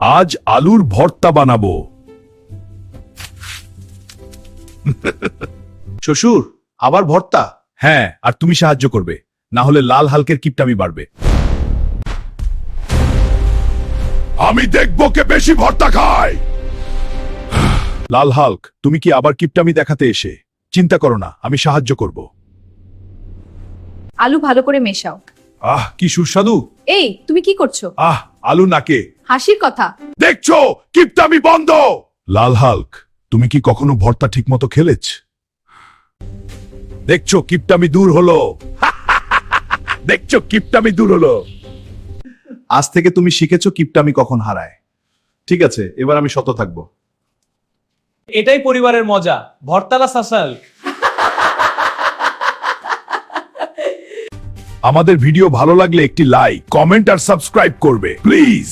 আজ আলুর ভর্তা বানাবো। শ্বশুর, আবার ভর্তা? হ্যাঁ, আর তুমি সাহায্য করবে, না হলে লাল হালকের কিপটামি বাড়বে। আমি দেখবো কে বেশি ভর্তা খায়। লাল হাল্ক, তুমি কি আবার কিপটামি দেখাতে এসে? চিন্তা করো না, আমি সাহায্য করব। আলু ভালো করে মেশাও। আহ, কি সুস্বাদু। এই, তুমি কি করছো? আহ, আলু নাকে। হাসির কথা। দেখছো, কিপটামি বন্ধ। লাল হাল্ক, তুমি কি কখনো ভর্তা ঠিকমতো খেলেছ? দেখছো, কিপটামি দূর হলো। দেখছো, কিপটামি দূর হলো। আজ থেকে তুমি শিখেছো কিপটামি কখন হারায়। ঠিক আছে, এবার আমি সত থাকবো। এটাই পরিবারের মজা, ভর্তালা সাসাল। আমাদের ভিডিও ভালো লাগলে একটি লাইক, কমেন্ট আর সাবস্ক্রাইব করবে প্লিজ।